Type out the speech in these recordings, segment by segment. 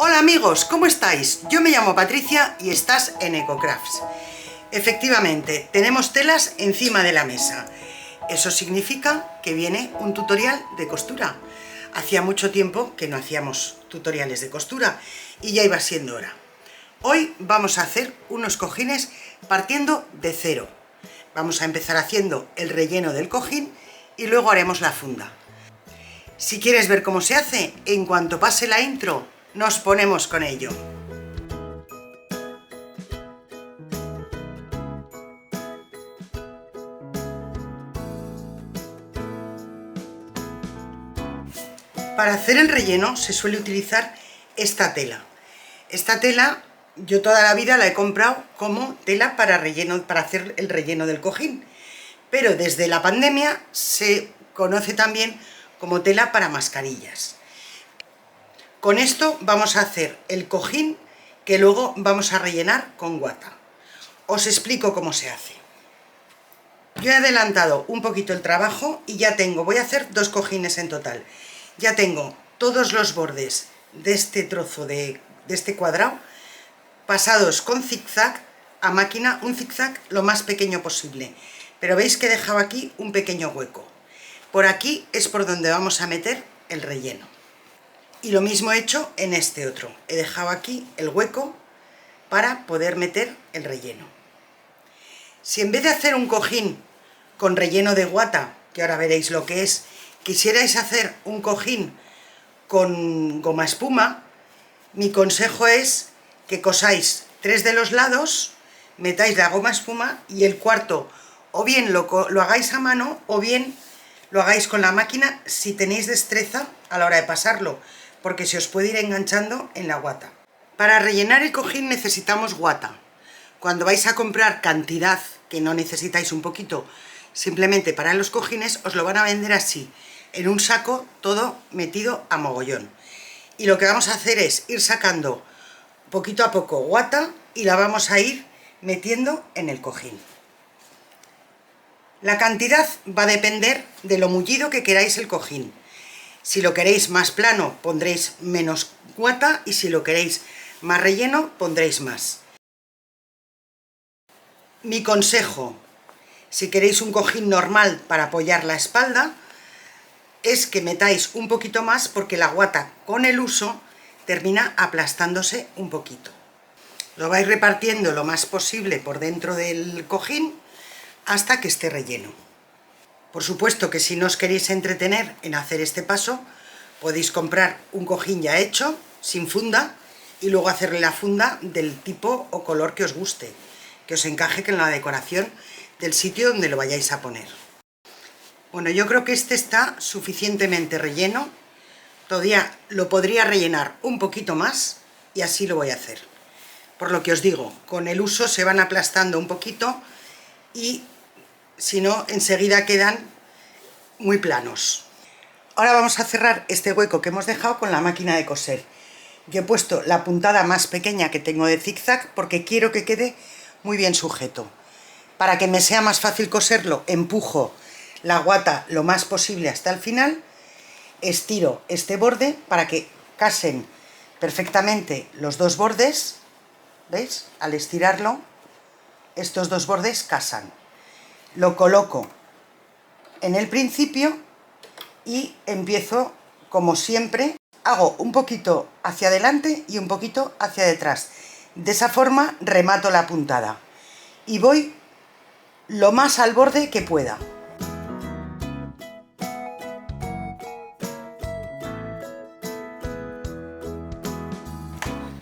Hola amigos, ¿cómo estáis? Yo me llamo Patricia y estás en Ecocrafts. Efectivamente, tenemos telas encima de la mesa. Eso significa que viene un tutorial de costura. Hacía mucho tiempo que no hacíamos tutoriales de costura y ya iba siendo hora. Hoy vamos a hacer unos cojines partiendo de cero. Vamos a empezar haciendo el relleno del cojín y luego haremos la funda. Si quieres ver cómo se hace, en cuanto pase la intro, nos ponemos con ello. Para hacer el relleno se suele utilizar esta tela. Esta tela yo toda la vida la he comprado como tela para hacer el relleno del cojín, pero desde la pandemia se conoce también como tela para mascarillas. Con esto vamos a hacer el cojín que luego vamos a rellenar con guata. Os explico cómo se hace. Yo he adelantado un poquito el trabajo y ya tengo, voy a hacer 2 cojines en total. Ya tengo todos los bordes de este trozo de este cuadrado pasados con zigzag a máquina, un zigzag lo más pequeño posible. Pero veis que he dejado aquí un pequeño hueco. Por aquí es por donde vamos a meter el relleno. Y lo mismo he hecho en este otro. He dejado aquí el hueco para poder meter el relleno. Si en vez de hacer un cojín con relleno de guata, que ahora veréis lo que es, quisierais hacer un cojín con goma espuma, mi consejo es que cosáis 3 de los lados, metáis la goma espuma y el cuarto o bien lo hagáis a mano o bien lo hagáis con la máquina si tenéis destreza a la hora de pasarlo, porque se os puede ir enganchando en la guata. Para rellenar el cojín necesitamos guata. Cuando vais a comprar cantidad, que no necesitáis un poquito, simplemente para los cojines, os lo van a vender así, en un saco todo metido a mogollón. Y lo que vamos a hacer es ir sacando poquito a poco guata y la vamos a ir metiendo en el cojín. La cantidad va a depender de lo mullido que queráis el cojín. Si lo queréis más plano pondréis menos guata y si lo queréis más relleno pondréis más. Mi consejo, si queréis un cojín normal para apoyar la espalda, es que metáis un poquito más porque la guata con el uso termina aplastándose un poquito. Lo vais repartiendo lo más posible por dentro del cojín hasta que esté relleno. Por supuesto que si no os queréis entretener en hacer este paso, podéis comprar un cojín ya hecho, sin funda, y luego hacerle la funda del tipo o color que os guste, que os encaje con la decoración del sitio donde lo vayáis a poner. Bueno, yo creo que este está suficientemente relleno, todavía lo podría rellenar un poquito más y así lo voy a hacer. Por lo que os digo, con el uso se van aplastando un poquito y si no, enseguida quedan muy planos. Ahora vamos a cerrar este hueco que hemos dejado con la máquina de coser. Yo he puesto la puntada más pequeña que tengo de zigzag porque quiero que quede muy bien sujeto. Para que me sea más fácil coserlo, empujo la guata lo más posible hasta el final, estiro este borde para que casen perfectamente los dos bordes. ¿Veis? Al estirarlo, estos dos bordes casan. Lo coloco en el principio y empiezo, como siempre, hago un poquito hacia adelante y un poquito hacia detrás. De esa forma remato la puntada y voy lo más al borde que pueda.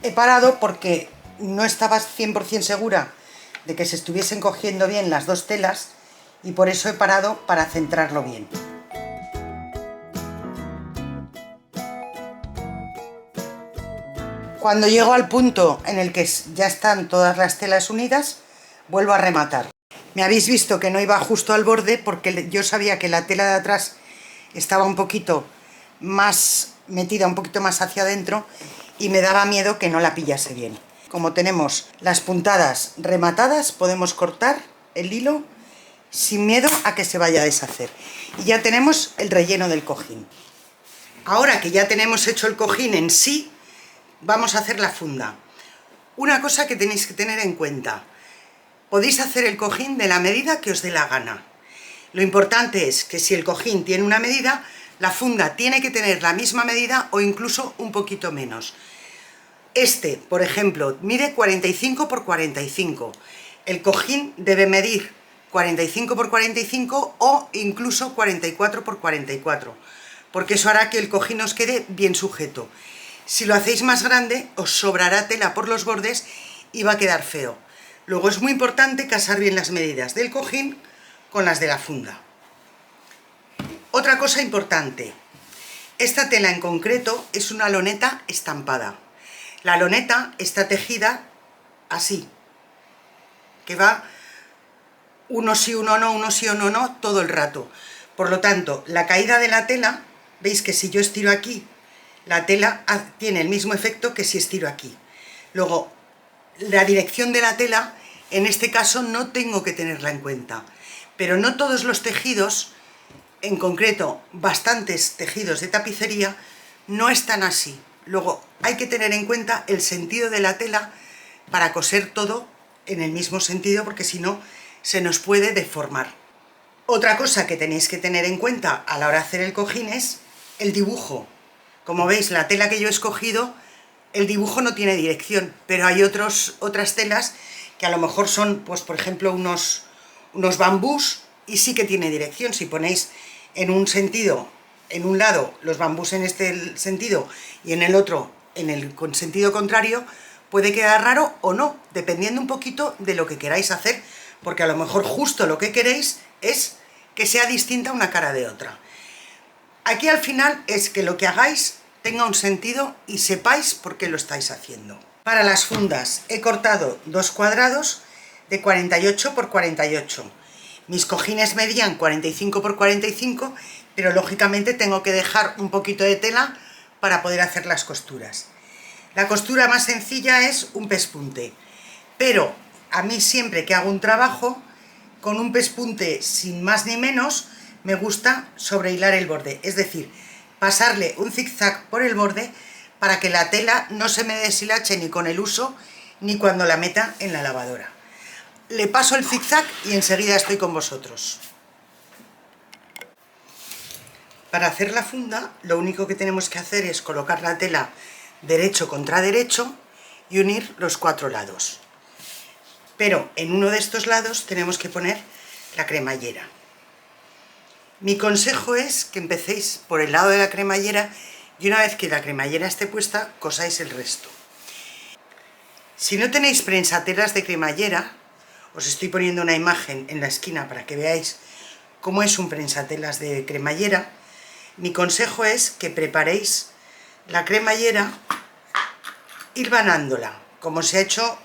He parado porque no estaba 100% segura de que se estuviesen cogiendo bien las dos telas y por eso he parado para centrarlo bien. Cuando llego al punto en el que ya están todas las telas unidas, vuelvo a rematar. Me habéis visto que no iba justo al borde porque yo sabía que la tela de atrás estaba un poquito más metida, un poquito más hacia adentro y me daba miedo que no la pillase bien. Como tenemos las puntadas rematadas, podemos cortar el hilo sin miedo a que se vaya a deshacer. Y ya tenemos el relleno del cojín. Ahora que ya tenemos hecho el cojín en sí, vamos a hacer la funda. Una cosa que tenéis que tener en cuenta: podéis hacer el cojín de la medida que os dé la gana. Lo importante es que si el cojín tiene una medida, la funda tiene que tener la misma medida o incluso un poquito menos. Este, por ejemplo, mide 45 por 45. El cojín debe medir 45 por 45 o incluso 44 por 44, porque eso hará que el cojín os quede bien sujeto. Si lo hacéis más grande, os sobrará tela por los bordes y va a quedar feo. Luego es muy importante casar bien las medidas del cojín con las de la funda. Otra cosa importante: esta tela en concreto es una loneta estampada. La loneta está tejida así, que va uno sí, uno no, uno sí, uno no, todo el rato. Por lo tanto, la caída de la tela, veis que si yo estiro aquí, la tela tiene el mismo efecto que si estiro aquí. Luego, la dirección de la tela, en este caso no tengo que tenerla en cuenta, pero no todos los tejidos, en concreto bastantes tejidos de tapicería, no están así. Luego hay que tener en cuenta el sentido de la tela para coser todo en el mismo sentido, porque si no se nos puede deformar. Otra cosa que tenéis que tener en cuenta a la hora de hacer el cojín es el dibujo. Como veis, la tela que yo he escogido, el dibujo no tiene dirección, pero hay otras telas que a lo mejor son, pues por ejemplo, unos bambús, y sí que tiene dirección. Si ponéis en un sentido, en un lado los bambús en este sentido y en el otro en el sentido contrario, puede quedar raro o no, dependiendo un poquito de lo que queráis hacer, porque a lo mejor justo lo que queréis es que sea distinta una cara de otra. Aquí al final es que lo que hagáis tenga un sentido y sepáis por qué lo estáis haciendo. Para las fundas he cortado 2 cuadrados de 48 por 48. Mis cojines medían 45 por 45, pero lógicamente tengo que dejar un poquito de tela para poder hacer las costuras. La costura más sencilla es un pespunte, pero a mí siempre que hago un trabajo con un pespunte sin más ni menos, me gusta sobrehilar el borde, es decir, pasarle un zigzag por el borde para que la tela no se me deshilache ni con el uso ni cuando la meta en la lavadora. Le paso el zigzag y enseguida estoy con vosotros. Para hacer la funda, lo único que tenemos que hacer es colocar la tela derecho contra derecho y unir los 4 lados. Pero en uno de estos lados tenemos que poner la cremallera. Mi consejo es que empecéis por el lado de la cremallera y una vez que la cremallera esté puesta, cosáis el resto. Si no tenéis prensatelas de cremallera, os estoy poniendo una imagen en la esquina para que veáis cómo es un prensatelas de cremallera. Mi consejo es que preparéis la cremallera hilvanándola, como se ha hecho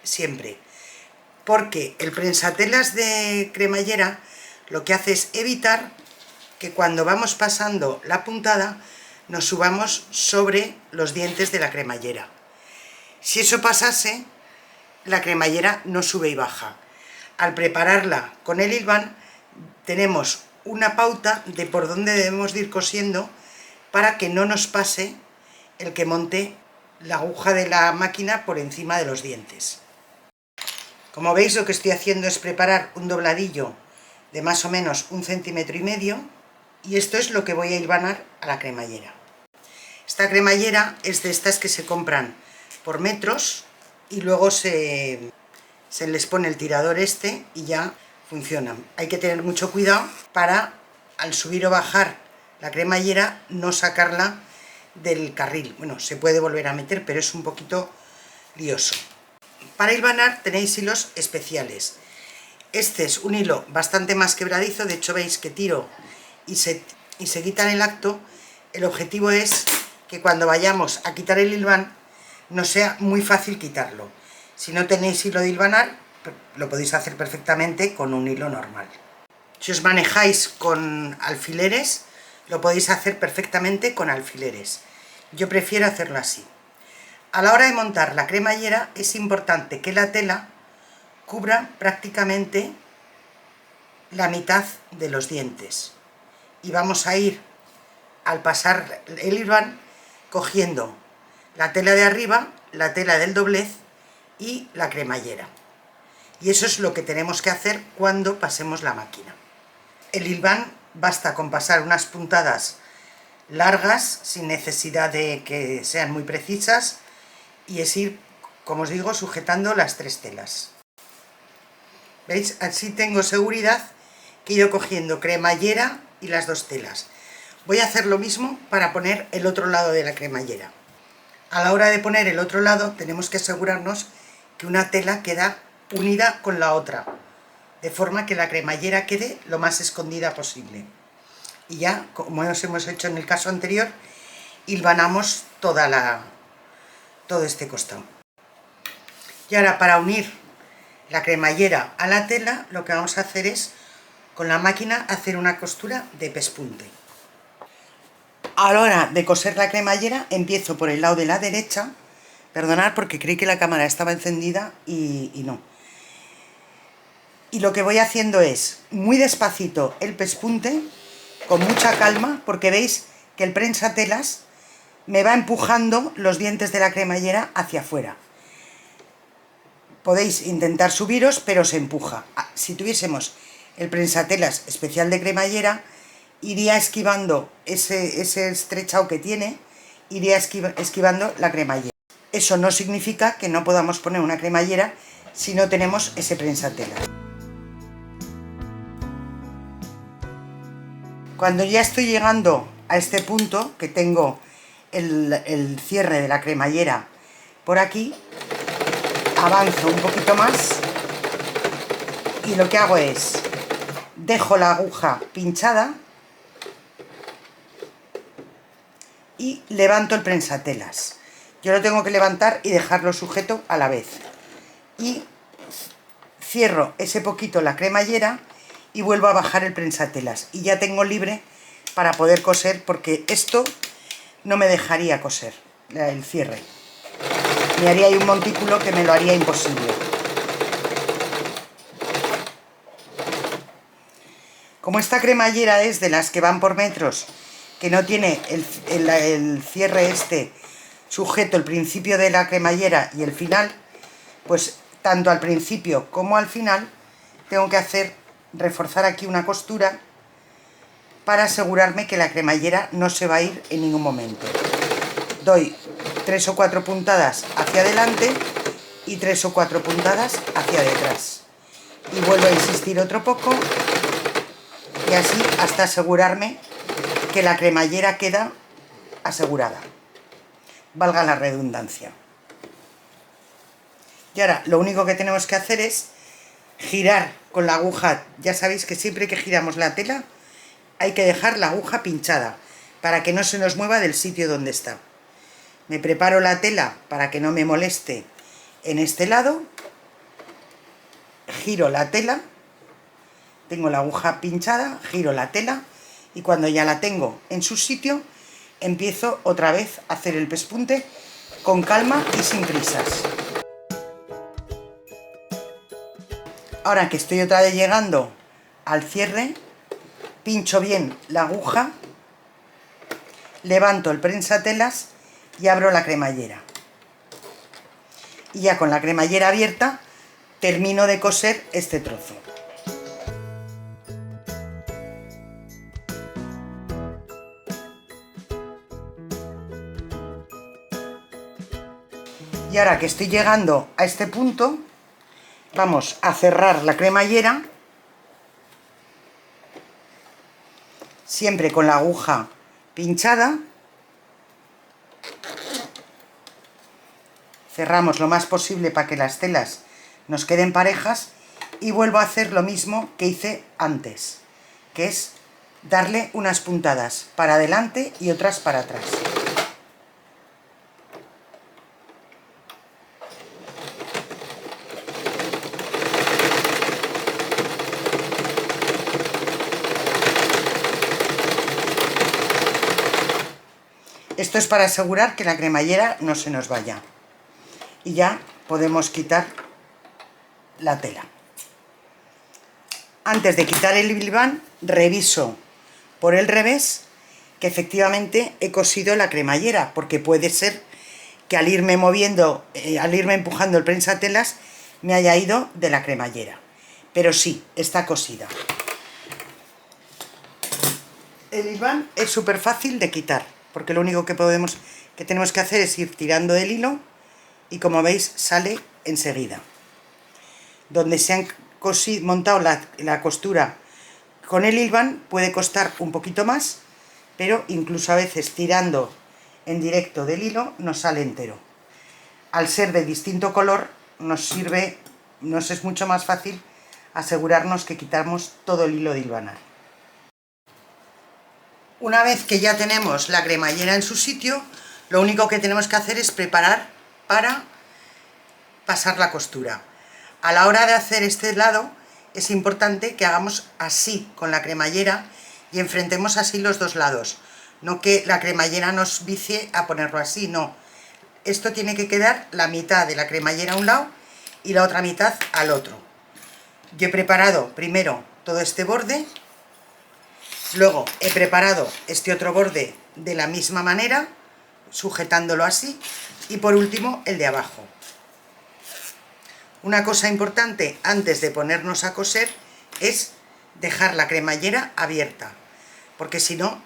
siempre, porque el prensatelas de cremallera lo que hace es evitar que cuando vamos pasando la puntada nos subamos sobre los dientes de la cremallera. Si eso pasase, la cremallera no sube y baja. Al prepararla con el hilván tenemos una pauta de por dónde debemos de ir cosiendo para que no nos pase el que monte la aguja de la máquina por encima de los dientes. Como veis, lo que estoy haciendo es preparar un dobladillo de más o menos 1,5 centímetros y esto es lo que voy a hilvanar a la cremallera. Esta cremallera es de estas que se compran por metros y luego se les pone el tirador este y ya funcionan. Hay que tener mucho cuidado para, al subir o bajar la cremallera, no sacarla del carril. Bueno, se puede volver a meter, pero es un poquito lioso. Para hilvanar tenéis hilos especiales. Este es un hilo bastante más quebradizo, de hecho veis que tiro y se quita en el acto. El objetivo es que cuando vayamos a quitar el hilván no sea muy fácil quitarlo. Si no tenéis hilo de hilvanar, lo podéis hacer perfectamente con un hilo normal. Si os manejáis con alfileres, lo podéis hacer perfectamente con alfileres. Yo prefiero hacerlo así. A la hora de montar la cremallera es importante que la tela cubra prácticamente la mitad de los dientes. Y vamos a ir, al pasar el hilván, cogiendo la tela de arriba, la tela del doblez y la cremallera. Y eso es lo que tenemos que hacer cuando pasemos la máquina. El hilván basta con pasar unas puntadas largas, sin necesidad de que sean muy precisas, y es ir, como os digo, sujetando las tres telas. ¿Veis? Así tengo seguridad que he ido cogiendo cremallera y las dos telas. Voy a hacer lo mismo para poner el otro lado de la cremallera. A la hora de poner el otro lado tenemos que asegurarnos que una tela queda unida con la otra, de forma que la cremallera quede lo más escondida posible. Y ya, como nos hemos hecho en el caso anterior, hilvanamos todo este costado. Y ahora, para unir la cremallera a la tela, lo que vamos a hacer es, con la máquina, hacer una costura de pespunte. A la hora de coser la cremallera, empiezo por el lado de la derecha. Perdonad porque creí que la cámara estaba encendida y no. Y lo que voy haciendo es, muy despacito, el pespunte, con mucha calma, porque veis que el prensatelas me va empujando los dientes de la cremallera hacia afuera. Podéis intentar subiros, pero se empuja. Si tuviésemos el prensatelas especial de cremallera, iría esquivando ese estrechado que tiene, iría esquivando la cremallera. Eso no significa que no podamos poner una cremallera si no tenemos ese prensatelas. Cuando ya estoy llegando a este punto, que tengo el cierre de la cremallera por aquí, avanzo un poquito más y lo que hago es, dejo la aguja pinchada y levanto el prensatelas. Yo lo tengo que levantar y dejarlo sujeto a la vez. Y cierro ese poquito la cremallera y vuelvo a bajar el prensatelas. Y ya tengo libre para poder coser, porque esto no me dejaría coser, el cierre. Me haría ahí un montículo que me lo haría imposible. Como esta cremallera es de las que van por metros, que no tiene el cierre este sujeto, el principio de la cremallera y el final, pues tanto al principio como al final tengo que reforzar aquí una costura para asegurarme que la cremallera no se va a ir en ningún momento. Doy 3 o 4 puntadas hacia adelante y 3 o 4 puntadas hacia detrás. Y vuelvo a insistir otro poco y así hasta asegurarme que la cremallera queda asegurada. Valga la redundancia. Y ahora lo único que tenemos que hacer es girar con la aguja. Ya sabéis que siempre que giramos la tela hay que dejar la aguja pinchada para que no se nos mueva del sitio donde está. Me preparo la tela para que no me moleste en este lado, giro la tela, tengo la aguja pinchada, giro la tela y cuando ya la tengo en su sitio empiezo otra vez a hacer el pespunte con calma y sin prisas. Ahora que estoy otra vez llegando al cierre, pincho bien la aguja, levanto el prensatelas y abro la cremallera. Y ya con la cremallera abierta termino de coser este trozo. Y ahora que estoy llegando a este punto, vamos a cerrar la cremallera, siempre con la aguja pinchada. Cerramos lo más posible para que las telas nos queden parejas y vuelvo a hacer lo mismo que hice antes, que es darle unas puntadas para adelante y otras para atrás. Esto es para asegurar que la cremallera no se nos vaya. Y ya podemos quitar la tela. Antes de quitar el hilván, reviso por el revés que efectivamente he cosido la cremallera, porque puede ser que al irme moviendo, al irme empujando el prensatelas, me haya ido de la cremallera. Pero sí, está cosida. El hilván es súper fácil de quitar, porque lo único que tenemos que hacer es ir tirando del hilo y, como veis, sale enseguida. Donde se han montado la costura con el hilván puede costar un poquito más, pero incluso a veces tirando en directo del hilo nos sale entero. Al ser de distinto color nos es mucho más fácil asegurarnos que quitamos todo el hilo de hilvanar. Una vez que ya tenemos la cremallera en su sitio, lo único que tenemos que hacer es preparar para pasar la costura. A la hora de hacer este lado es importante que hagamos así con la cremallera y enfrentemos así los dos lados, no que la cremallera nos vicie a ponerlo así, no. Esto tiene que quedar la mitad de la cremallera a un lado y la otra mitad al otro. Yo he preparado primero todo este borde, luego he preparado este otro borde de la misma manera, sujetándolo así, y por último el de abajo. Una cosa importante antes de ponernos a coser es dejar la cremallera abierta, porque si no,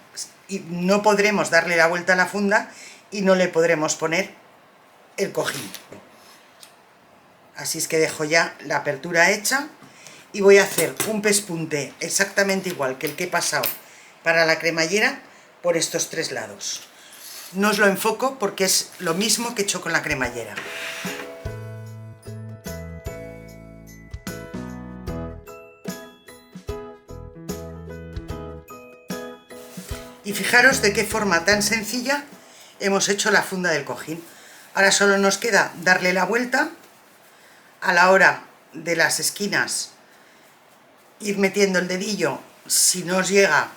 no podremos darle la vuelta a la funda y no le podremos poner el cojín. Así es que dejo ya la apertura hecha y voy a hacer un pespunte exactamente igual que el que he pasado para la cremallera por estos tres lados. No os lo enfoco porque es lo mismo que he hecho con la cremallera. Y fijaros de qué forma tan sencilla hemos hecho la funda del cojín. Ahora solo nos queda darle la vuelta. A la hora de las esquinas, ir metiendo el dedillo. Si no os llega,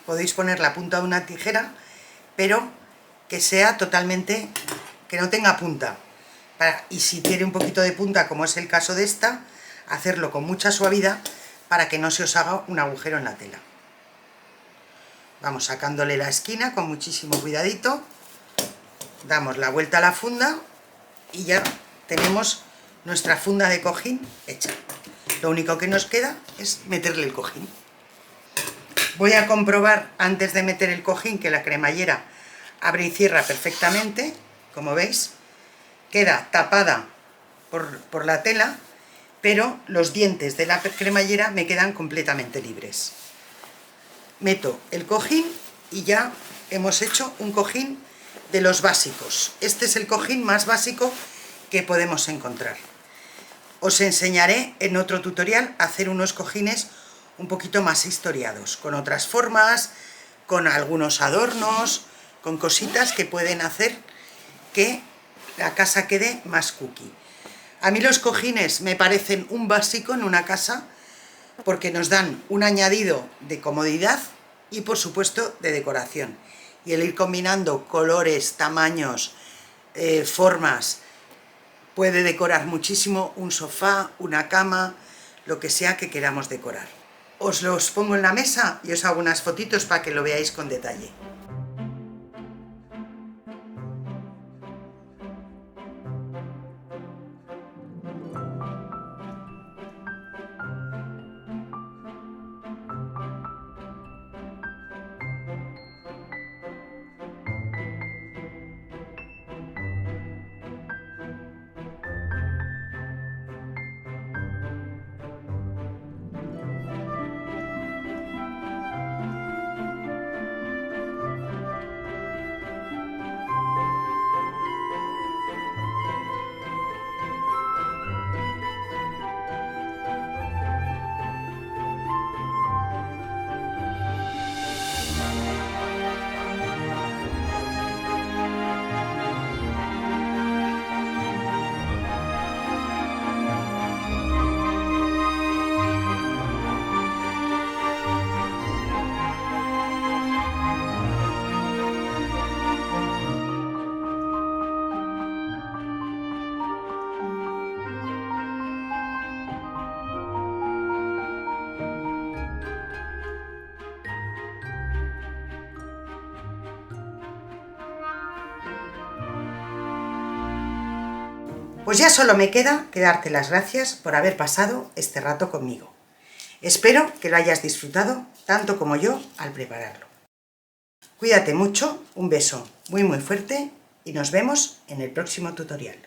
podéis poner la punta de una tijera, pero que sea totalmente, que no tenga punta. Y si tiene un poquito de punta, como es el caso de esta, hacerlo con mucha suavidad para que no se os haga un agujero en la tela. Vamos sacándole la esquina con muchísimo cuidadito, damos la vuelta a la funda y ya tenemos nuestra funda de cojín hecha. Lo único que nos queda es meterle el cojín. Voy a comprobar antes de meter el cojín que la cremallera abre y cierra perfectamente. Como veis, queda tapada por la tela, pero los dientes de la cremallera me quedan completamente libres. Meto el cojín y ya hemos hecho un cojín de los básicos. Este es el cojín más básico que podemos encontrar. Os enseñaré en otro tutorial a hacer unos cojines un poquito más historiados, con otras formas, con algunos adornos, con cositas que pueden hacer que la casa quede más cookie. A mí los cojines me parecen un básico en una casa porque nos dan un añadido de comodidad y por supuesto de decoración. Y el ir combinando colores, tamaños, formas, puede decorar muchísimo un sofá, una cama, lo que sea que queramos decorar. Os los pongo en la mesa y os hago unas fotitos para que lo veáis con detalle. Pues ya solo me queda que darte las gracias por haber pasado este rato conmigo. Espero que lo hayas disfrutado tanto como yo al prepararlo. Cuídate mucho, un beso muy fuerte y nos vemos en el próximo tutorial.